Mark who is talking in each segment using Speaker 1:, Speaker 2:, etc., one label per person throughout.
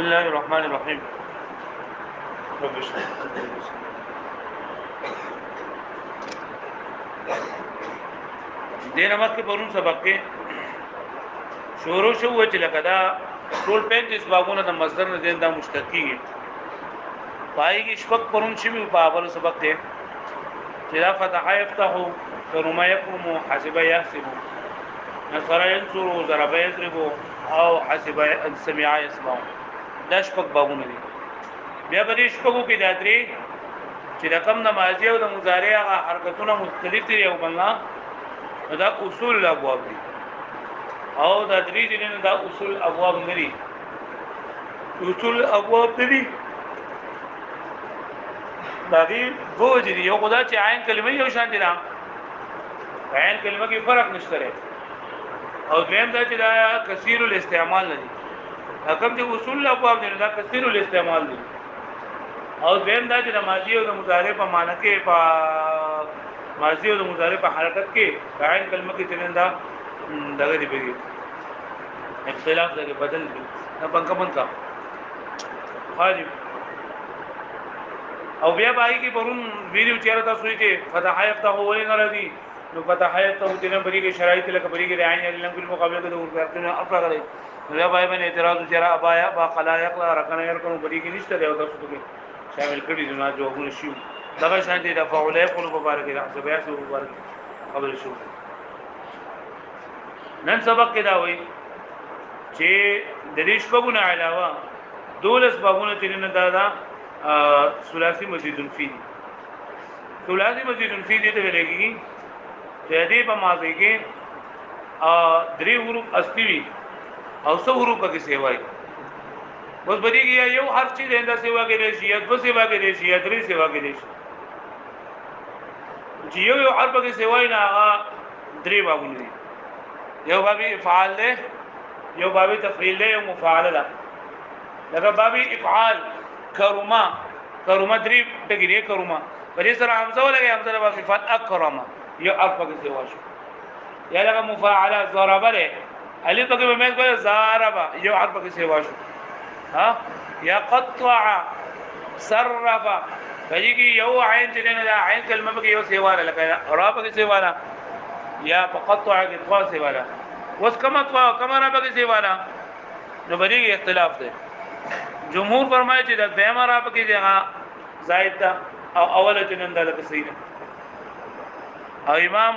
Speaker 1: الله الرحمن الرحيم. رب اشرح لي صدري. دینه مکه پرون سبق کې شروع شو چې لکه دا ټول 35 بابونه د مصدر نه دین دا مشتقي پای کې شپږ پرون شي په اول سبق کې چې دا فتح يفتح فرما يقوم حسب يحسب نصر ينصر ضرب يضرب او حسب سمع يسمع دا شپږ بابونه دي. بیا په دې شپږو کې دا درې چې رقم د ماضي او د مضارع هغه حرکتونه مختلف دي او بلنا دا اصول الابواب دي او دا درې دي نه دا اصول ابواب نه دي. اصول ابواب دي دا دي بوج دي یو خدا چې عین کلمه یو شان دي نه عین کلمه کې فرق نشته او دویم دا چې دا کثیر الاستعمال نه دي. حکم دي اصول الابواب دي دا کثیر الاستعمال دي او دویم دا چې د ماضي او د مضارع په معنی کې په ماضي او د مضارع په حرکت کې عین کلمه کې چنندا دغه دی بږي اختلاف دغه بدل دي نه بنکا حاجب او بیا بای کې پرون ویډیو چیرې تاسو چې فتح یفتح ولې نه راځي نو فتح یفتح د نن بری کې شرایط لکه بری کې عین علم په مقابله کې د ورته افرا غلي نو بای باندې اعتراض چیرې ابایا با قلایق لا رکنه ير کوم بری کې نشته دی او تاسو ته شامل کړي دي نه جوابونه شي دغه شان دي د فعلای په مبارک دي حسب یا مبارک قبل شو نن سبق کې دا وایي چې د دې شپږونه علاوه دولس بابونه چې نه دا ثلاثي مزید فی دي. ثلاثي مزید فی دي ته ویلېږي چې دې په ماضي کې درې حروف اصلي وي او څو حروف پکې سیوای اوس بدی کې یو هر چیز انده سیوا کې شي یا دو سیوا کې شي یا درې سیوا کې شي چې یو حرف کې سیوای نه هغه درې بابونه دي. یو بابي افعال له یو بابي تفعیل له یو مفاعل له لکه بابي افعال کرما درې ټکی دی کرما پرې سره حمزه ولګي حمزه له صفات اکرما یو حرف کې سیوا شو یا لکه مفاعل ضرب له الف کې به مې کوله ضرب یو حرف کې سیوا شو ها یا قطع صرف فجیږي یو عین چې نه دا عین کلمه به یو سیواره لکه را به سیواره یا قطع کې طوا سیواره وس کما طوا کما را به سیواره نو بریږي اختلاف ده. جمهور فرمایي چې د دیم را به کې ځای زائد او اوله چې نن دا لکه صحیح ده. او امام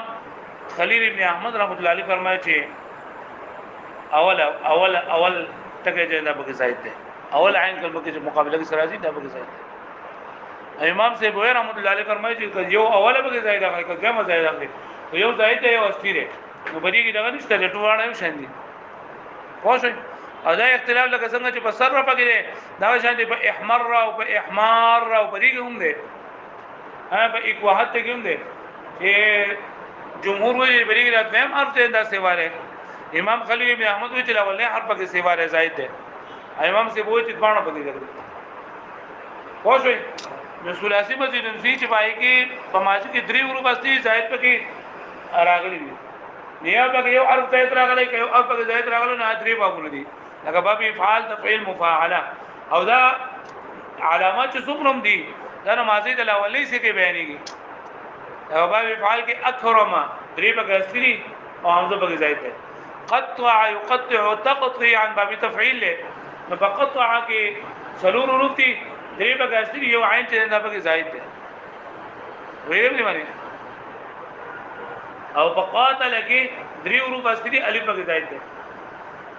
Speaker 1: خلیل ابن احمد رحمۃ اللہ علیہ فرمایي چې اول تکه چې دا به زائد ده اول عین کلمه کې مقابله کې سره دي دا به زائد ده. امام سے بوئر رحمۃ اللہ علیہ فرمایي چې یو اوله به زائد راغلی کله زائد راغلی یو زائد دی یو اصلي دی نو بری کې دغه نشته ټوړه یو شان دي پوه او دا اختلاف لکه څنګه چې په صرف کې دی دا شان دي په احمر او په احمار او بری کې هم دی په اکوحت کې هم دی چې جمهور وی بری کې راځي هم ارته دا سیواره امام خلیل ابن احمد وی چې اولنې حرف کې سیواره زائد دی امام سے وی چې باندې پدې لګي پوه شئ نو ثلاثي مزید فی چې پای کې په ماضي کې درې حروف اصلي زائد پکې راغلي دي نیا پکې یو حرف زائد راغلی یو حرف پکې زائد راغلی نه درې بابونه دي لکه باب افعال تفعیل مفاعله او دا علامات چې څومره دي دا ماضي د اولي څخه کې بیانېږي. او باب افعال کې اکرم درې پکې اصلي او حمزه پکې زائد ده. قطع يقطع تقطع عن باب تفعیل له نو بقطع کې سلور حروف دي درې پکې اصلي یو عین چې دا پکې زائد ده ویل دی باندې او بقاتل کې درې حروف اصلي الف پکې زائد ده.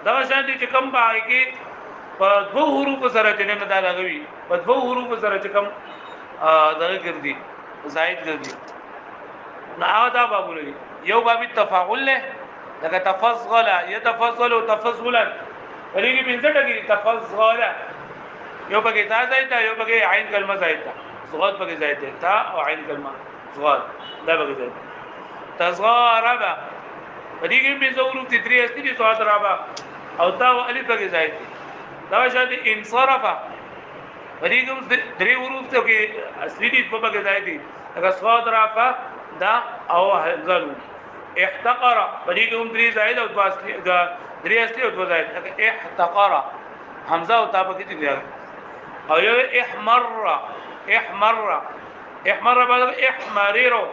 Speaker 1: دا شان دي چې کم باندې کې په دوه حروف سره چې نه دا لګوي په دوه حروف سره چې کم دغه ګرځي زائد ګرځي نو دا بابونه دي. یو باب تفاعل له لکه تفضل يتفضل تفضلا ولې پنځه ټکی تفضل یو پکې تا زائد یو پکې عین کلمه زائد صغات پکې زائد تا او عین کلمه صغات دا پکې زائد تصغرب پدې کې به ضرورت دي درې استری صغات رابا او تا او الف پکې زائد دا شاده انصرف پدې کې درې حروف ته کې اصلي دي په پکې زائد دي هغه صغات رابا دا او حذل احتقر پدې کې هم درې زائد او درې اصلي او دو زائد احتقر حمزه او تا پکې دي او یو احمر احمر احمر بعد احمريرو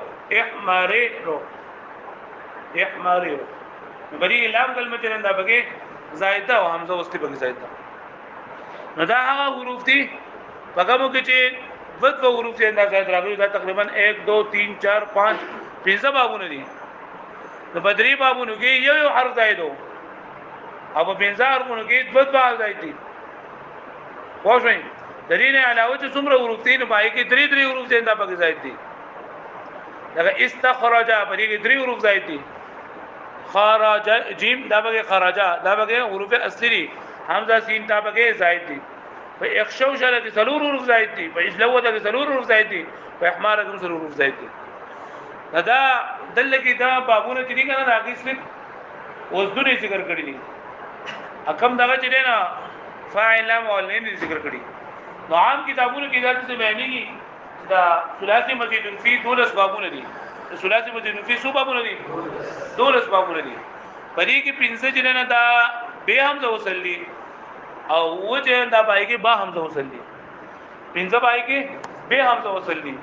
Speaker 1: احمريرو احمريرو بری لام کلمه چې دا پکې زائده او حمزه واستي پکې زائده نو دا هغه حروف دي پکمو کې چې وڅو حروف چې دا زائد راغلي دا تقریبا 1 2 3 4 5 پنځه بابونه دي نو بدري بابونو کې یو حرف زائدو او په پنځه حرفونو کې دوه باب زائد دي واښوي د دې نه علاوه چې څومره حروف دي نو پای کې درې حروف چې دا پکې زائد دي دا استخرج په دې کې درې حروف زائد دي خرج جیم دا بګه خرجا دا بګه حروف اصلي دي حمزه سین دا بګه زائد دي په اخشو شله دي څلور حروف زائد دي په اجلو د څلور حروف زائد دي په احمار د څلور حروف زائد دي دا دلته دا بابونه چې دي کنه دا غیسل وزدونه ذکر کړی دي حکم دغه چې نه فاعل او نه ذکر کړی نو عام کتابونو کې ځکه څه بیانېږي دا ثلاثي مزید فی دولس بابونه دي ثلاثي مزید فی سو بابونه دي دولس بابونه دي پدې کې پنځه چې نه دا به حمزه وصل دي او و چې دا پای کې با حمزه وصل دي پنځه پای کې به حمزه وصل دي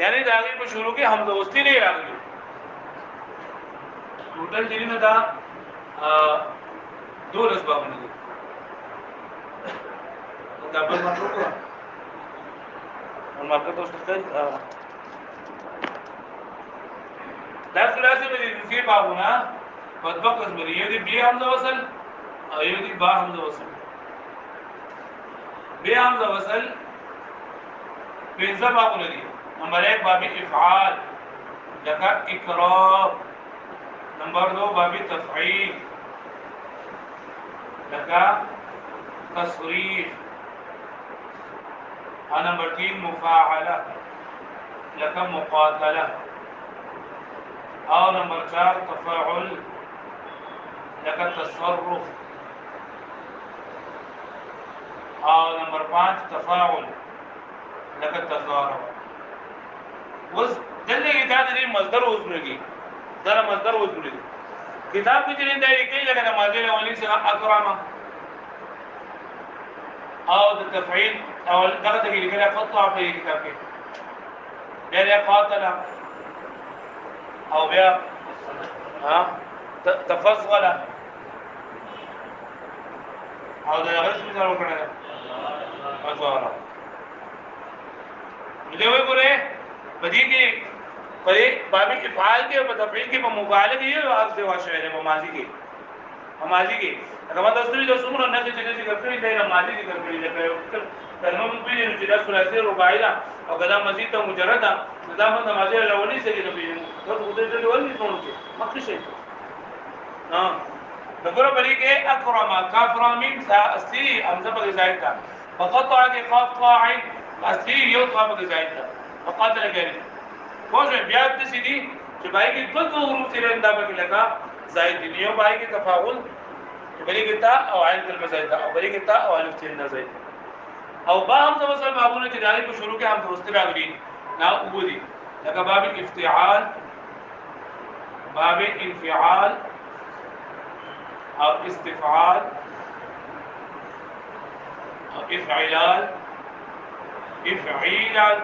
Speaker 1: یعنی دا غي په شروع کې حمزه وصل نه راغلي ټوټل چې نه دا دولس بابونه دي دا په مطلب المارکه تاسو ته دا ثلاثي مزید فی بابونه په دوه قسم لري یو دی بی حمزه وصل او یو دی با حمزه وصل بی حمزه وصل پنځه بابونه دي نمبر 1 باب افعال لکه اکرام نمبر 2 باب تفعیل لکه تصریف نمبر 3 مفاعله لکه مقاتله او نمبر 4 تفاعل لکه تصرف او نمبر 5 تفاعل لکه تضارب وز دلته کې دا د مصدر وزنږي دا مصدر وزنږي کتاب کې چې دا یې کوي لکه ماضي له ولې سره اکرامه او د تفعیل او دغه ته لیکل قطع په کتاب کې بیا قاتل او بیا تفضل او دا غرض مثال وکړه اځواره دې وګوره په دې کې په باب افعال کې په تفعیل کې په مبالغه یې او د واشه په ماضي کې ماضي کې هغه د اصلي د څومره نه چې ذکر کړی دی ماضي ذکر کړی دی کلمه په دې چې دا ثلاثي رباعي ده او کدا مزید ته مجرد ده دا د ماضي الاولي سره نه پیژنو ته خو دې ډول نه څونو کې مخکې شي دغه بری کې اکرم کاف را میم سا اصلي حمزه په زائد ده فقط على قاف قاعد اصلي یو قاف په زائد ده فقط لګري کومه بیا د سيدي چې بای کې دوه حروف سره انده په لگا زائد دي یو بای کې تفاعل بری کې تا او عین کلمه زائد ده او بری کې تا او الف چنده زائد او با حمزه وصل بابونه چې دالي په شروع کې هم درسته راغلي نا وګوري لکه باب افتعال باب انفعال او استفعال او افعلال افعيلال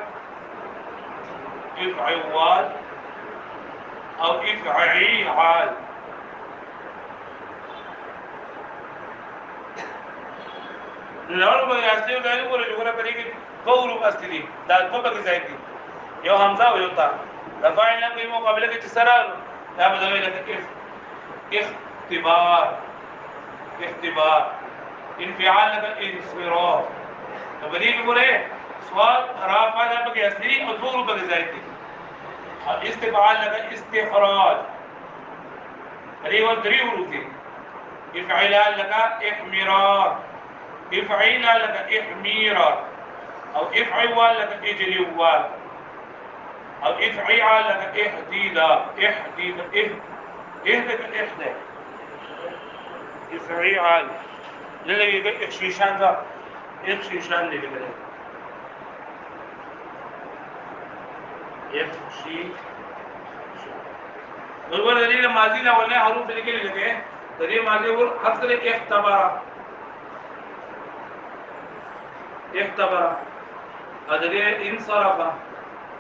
Speaker 1: افعوال او افعيعال نور به راځي غوړي وګوره په دې کې قول اصلي دا په کې ځای دي یو حمزه او یو تا د فاعل نه په مقابله کې چې سره دا به دوی لکه اختبار اختبار انفعال لکه انصراف نو په دې کې وګوره سوال را پاده په کې اصلي او ټول په کې ځای دي استفعال لکه استخراج هرې و درې ورته افعلال لکه احمرار افعيل لك احميرا او افعوال لك اجلوال او افعيال لك احديدا احديدا اهدك احدى افعيال للي اخشيشان ذا اخشيشان اللي كده اخشي ورور دلیل ماضی لا ولنه حروف لیکل لګي د دې ماضی ور حرف له اختبار اختبر ادري انصرف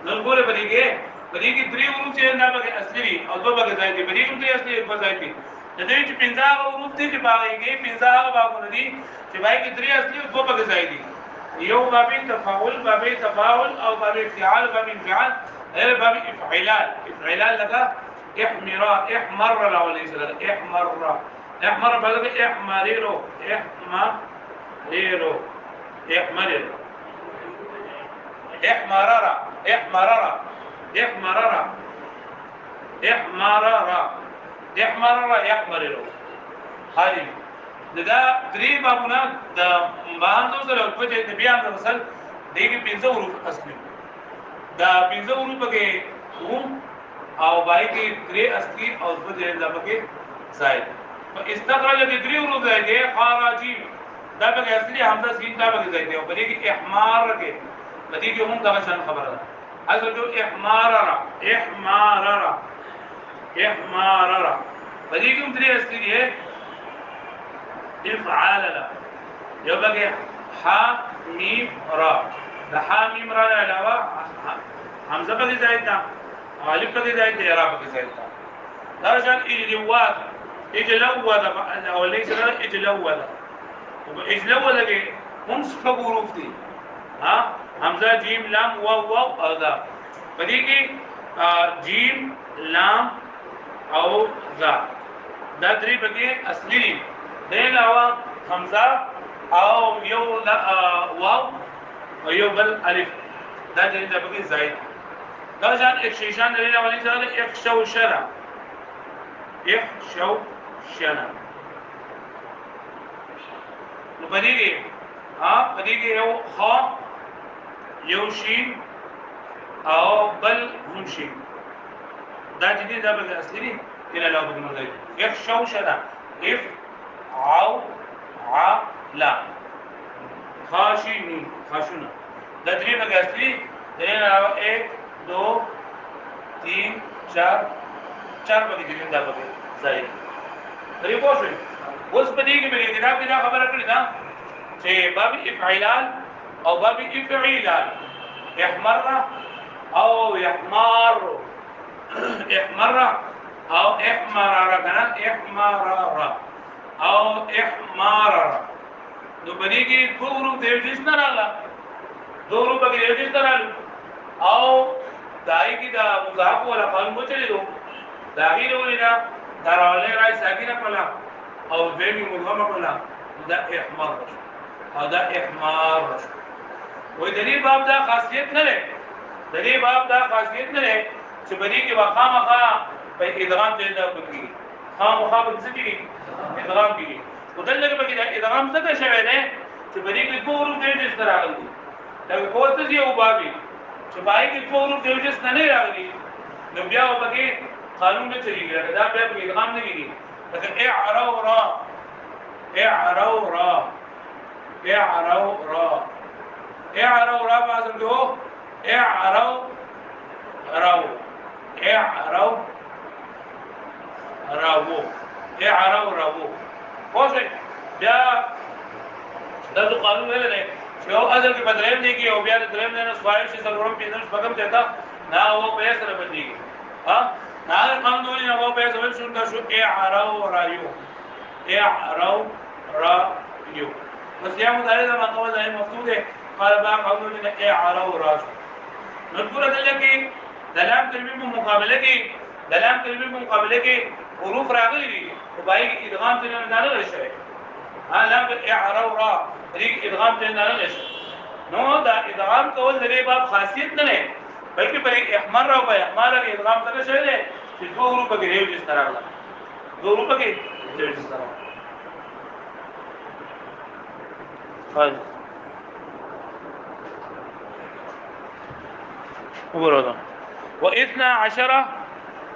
Speaker 1: نقول بديږي درې حروف چې نه به اصلي او دوه به ځای دي بدیږي درې اصلي په ځای دي د دې چې پنځه حروف دي چې باغېږي پنځه باغونه دي چې باغې درې اصلي او دوه به ځای دي یو باب تفاعل باب تفاعل او باب فعال باب انفعال غير باب افعلال لك احمر الاولي احمر بلغ احمريرو احمريرو احمريرو احمرارا احمرارا احمرارا احمرارا احمرارا احمريرو هذه دا درې بابونه د باندې سره په دې بیا د مثال دغه پنځه حروف اصلي دا پنځه حروف کې او باقي کې درې اصلي او په دې د پکې زائد استخرج د درې حروف زائد خارجي دا پکې اصلي حمزه سین دا پکې زائد او په دې کې احمار کې بدی کې هم دا شان خبره ده اصل جو احماررا احماررا احماررا بدی کې هم درې اصلي دي افعال لا يبقى ح ميم را ده ح ميم را علاوه حمزه په زائد ده الف په زائد ده را په زائد ده درجه اجلوات اجلوات او ليس اجلوات اجلوات کې هم څه حروف دي ها حمزه جیم لام واو او ذا پدې کې جیم لام او ذا دا درې پکې اصلي دي دین علاوه حمزه او یو واو او یو بل الف دا د دې په زائد دا ځان اکشیشان لري اولی سره اخشو شنا اخشو شنا نو پدې یو خا یو شین او بل هم شین دا چې دا به اصلي دي کله لا به نو زائد اخشو شنا اف عو ع لا خاشنی خاشنا د درې بګه اصلي درې 1 2 3 4 بګه دي دا بګه ځای درې پوښتنه اوس په دې کې مې دا خبره کړې ده چې باب افعلال او باب افعلال احمر او احمر احمر او احمر کنه احمر او احمار نو بدی کې دوه حروف د یوجس نه راغله دوه حروف د یوجس نه راغله او دای کې دا مضاف ولا قانون بچلې دو دا غیر ولینا دراولې راي ساکنه کړه او دېمي مدغمه کړه دا احمار او دا احمار وې د دې باب دا خاصیت نه لري د دې باب دا خاصیت نه لري چې بدی کې واقعا په ادغام دې دا کوي خامخا په ځکه کې ادغام کیږي ودلته کې دا ادغام څه شوی دی چې بری کې پورو دې دې سره راغلی دا کوته دی او بابي چې پای کې پورو دې دې نه راغلی نو بیا وبګي قانون نه چلیږي دا بیا په ادغام نه کیږي لکه اعرو را اعرو را اعرو را اعرو را بازم دو اعرو راو اعرو راو اعرو راو خوښه بیا دا قانون ویل دی چې یو اصل کې بدلېم دی کې او بیا د درېم نه سوال شي ضرورم پیژنځ بګم دیتا نه او په سره بدلیږي ها نه قانون دی نه او په سره شو دا شو اعرو رايو اعرو رايو بس یا مدارې دا مقام ځای مفتوح دی قال با قانون دی اعرو راش نو پورا دلته کې دلام کلمې په مقابله کې دلام کلمې په مقابله کې حروف راغلي دي او باید ادغام ته نه راغلی شي لام اعرو را ریک ادغام ته نه راغلی شي نو دا ادغام کول د دې باب خاصیت نه نه بلکې پر احمر او احمر کې ادغام څنګه شوی دی چې دوه حروف کې یو جس راغله دوه حروف کې یو جس راغله وګورئ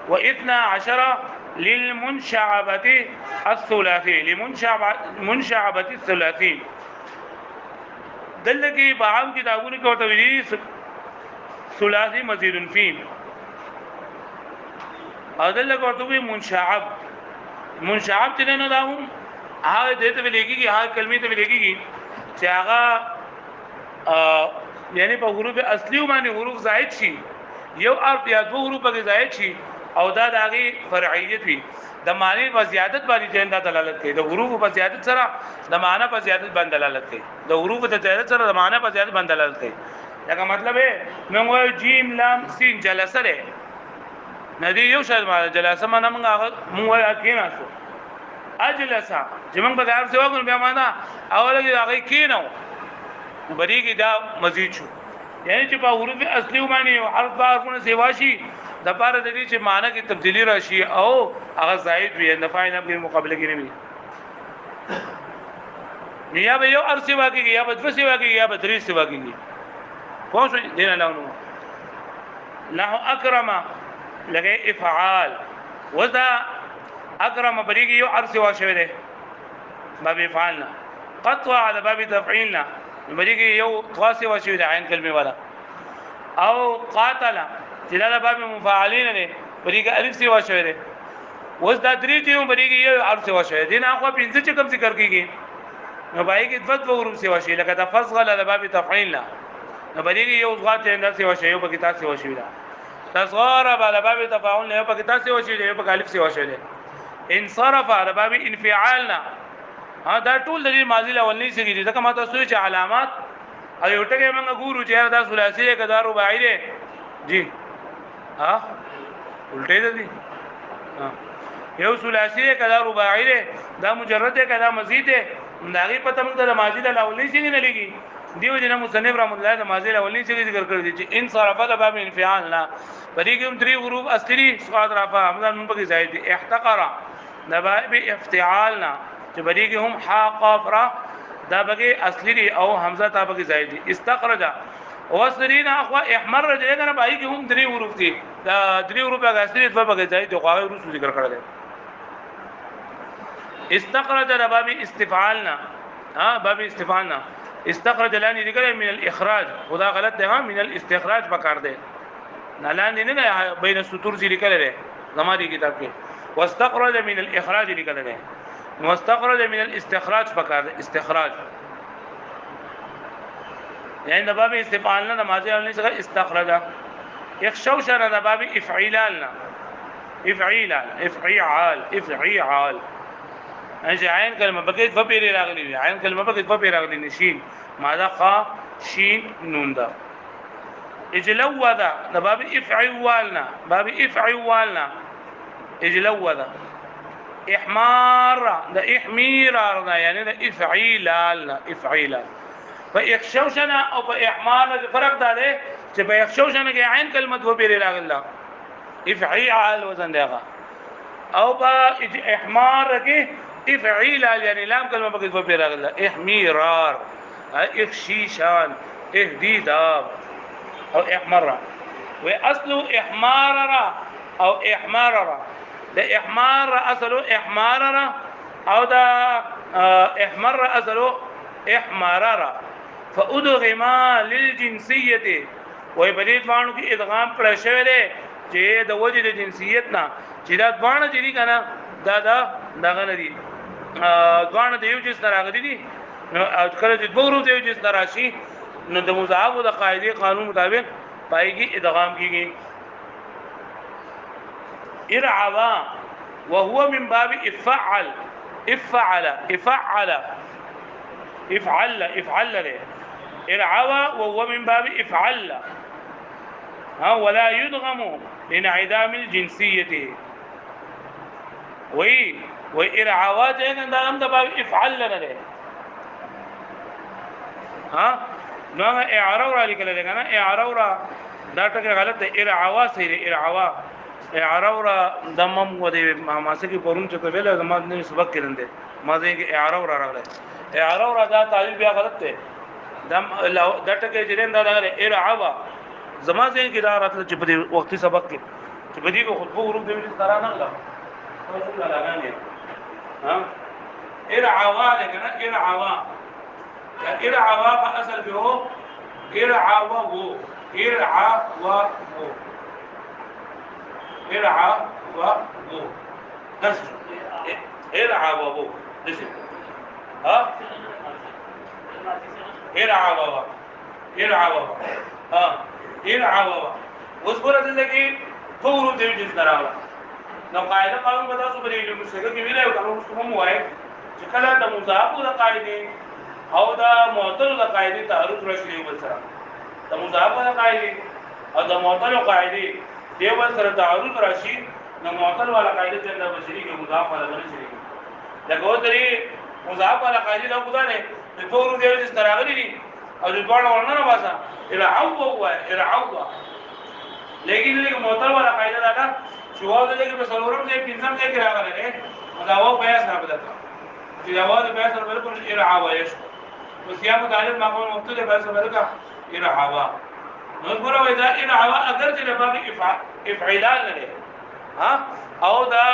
Speaker 1: واثنا عشر للمنشعبة الثلاثي لمنشعبة الثلاثي دلته بعام کتابونو کې ورته ویلي ثلاثي مزيد فيه او دلته ورته وی منشعب چې نه دا هم هغه دته ویلېږي هغه کلمې ته ویلېږي چې هغه یعنی په حروف اصلي باندې حروف زائد شي یو حرف یا دو حروف کې زائد شي او دا داغي فرعیت وي د معنی په زیادت باندې جندا دلالت کوي د حروف په زیادت سره د معنی په زیادت باندې دلالت کوي د حروف په زیادت سره د معنی په زیادت باندې دلالت کوي دا مطلب ہے موږ جیم لام سین جلسه ده ندی یو شاید ما جلسه ما موږ موږ کینا شو اجلسه چې موږ په دار سیوا کوو بیا معنا اوله کې هغه کینو بریګي دا مزید شو یعنی چې په حروف اصلي باندې حرف بارونه سیوا شي د پاره د دې چې معنی کې تبدیلی راشي او هغه زائد وي د فاعل په مقابله کې نه وي یا به یو ارسی واقعي یا به دفسي واقعي یا به درې سی واقعي پوه شو دین الله نو له اکرم لګي افعال وذا اکرم بریګي یو ارسی واشه ده باب افعالنا قطع على باب تفعيلنا بریګي یو تواسی واشه ده عین کلمه والا او قاتل چې دا باب مفاعلین نه بریګي الف سی واشه ده وز دا درې چې بریګي یو ارسی واشه دین هغه پنځه چې کوم ذکر کیږي نو باید کې فتو حروف سی واشه لکه تفصل على باب تفعيلنا نو بریګي یو ځغات نه سی واشه یو په کتاب سی واشه ده تصغر على باب تفاعل نه په کتاب سی واشه یو په الف سی واشه ده انصرف على باب انفعالنا دا ټول د دې ماضی الاولنی څخه دي ځکه ماته سوچ علامات او یو ټکی موږ ګورو چې دا ثلاثی کدا رباعی دی جی ها الټه دي یو ثلاثی کدا رباعی دی دا مجرد کدا مزید دی داغي پته موږ د ماضی الاولنی څخه نه لګي دیو جن مصنف رحم الله د ماضی الاولنی څخه ذکر کړی دي چې انصرف على باب انفعالنا پدې کې هم درې حروف اصلي صاد رفع حمزه نون پکې زائد دي احتقر د باب افتعالنا چې بری کې هم حا قاف را دا بګي اصلي دي او حمزه تا بګي زائد دي استخرج وسرین اخوا احمر دې کنه بای کې هم درې حروف دي دا درې حروف هغه اصلي په بګي زائد دي خو هغه حروف ذکر کړل استخرج د باب استفعالنا باب استفعالنا استخرج لانی ذکر من الاخراج خدا غلط ده من الاستخراج پکار ده نالان نه بین السطور ذکر لري زمادي کتاب کې واستخرج من الاخراج ذکر لري واستخرج من الاستخراج فقط استخراج يعني د باب استفعالنا د ماضي اولنی څخه استخرج يخشوشن د باب افعالنا افعال انجه عین کلمه بقیت فپیری راغلی دی عین کلمه بقیت فپیری راغلی نشین ماذا قا شین نون دا اجلوذا د باب افعالنا اجلوذا احمار د احميرار يعني د افعيلال فاخشوشنا او باحمار فرق ده چې په اخشوشنا کې عین کلمه و بیره راغله افعيل وزن دغه او په احمار کې افعيلال يعني لام کلمه په و بیره راغله احميرار اخشيشان اهديداب او احمر واصل احمارر او احمارر ده احمار اصله احمارر او ده احمر اصله احمارر فادغما للجنسيه وای بدیت وانو کې ادغام کړی شوی دی چې د وجه د جنسیت نه چې دا دوانه چې دي کنه دا دغه نه دي دوانه د یو جنس نه راغلي دي نو کله چې دوه ورځې یو جنس نه راشي نو د مضاعف د قاعده قانون مطابق پایږي ادغام کیږي ارعوا وهو من باب افعل له ارعوا وهو من باب افعل ولا يدغم لانعدام الجنسيه وارعوا جن دا هم د باب افعل له نو اعرورا لیکل دی کنه اعرورا دا ټکه غلط دی ارعوا سره اعرورا دمم و دی ماسه کی پرون چې ویل زما نه سبق کړنده ما دې کې اعرورا راغله اعرورا دا تعلیل بیا غلط دی دم دا ټکه جرین دا راغله ارعوا زما دې کې دا راتله چې په دې وختي سبق کې چې په دې کو خطبه ورو دې سره نه غلا رسول الله غانې ارعوا کنه ارعوا ارعوا په اصل کې هو ارعوا بس ارعوا دسه ها ارعوا ارعوا ها ارعوا اوس ګوره دلته کې دوه حروف دی چې راغله نو قاعده قانون به تاسو پرې لیکو څنګه کې ویلای قانون کوم وایي چې کله د مضاف د قاعده او د معطل د قاعده تعارض راشي یو بل سره د مضاف د قاعده او د معطل قاعده یو بل سره تعارض راشي نو معطل والا قاعده څنګه بشري کې مضاف والا نه شي لکه و درې مضاف والا قاعده دا خدای نه د دوه حروف دی چې راغلي دي او د دوه ورنه نه واسه ارعوا ارعوا لیکن دغه معطل والا قاعده دا چې واو دغه په سلورم ځای پنځم ځای کې راغلی دی دا واو بیاس نه بدل چې دا واو بیاس سره بالکل ارعوا یش بس یا مطالب مقام مبتدا بیاس سره بالکل ارعوا نو ګوره وای دا ارعوا اگر چې د باب افعال نه لري ها او دا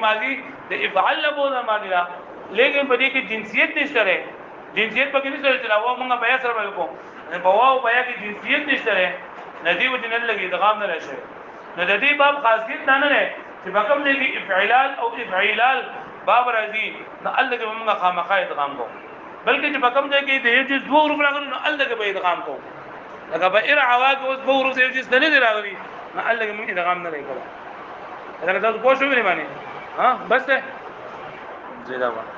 Speaker 1: ماضی د افعال له بوله ماضی لا لیکن په دې کې جنسیت نشته لري جنسیت په کې نشته چې دا واو موږ بیاس سره بالکل په واو بیا کې جنسیت نشته لري ندی وجنل لګي ادغام نه راشي نو د دې باب خاصیت نه نه چې په کوم ځای کې افعال او افعال باب راځي نو الله کې موږ خامخا ادغام کوو بلکې چې په کوم ځای کې د یو جز دوه حروف راغلي نو الله کې به ادغام کوو لکه په ارعوا کې اوس دوه حروف د یو جز نه راغلي نو الله کې موږ ادغام نه کوو دا تاسو پوه شئ نه باندې ها بس زیاده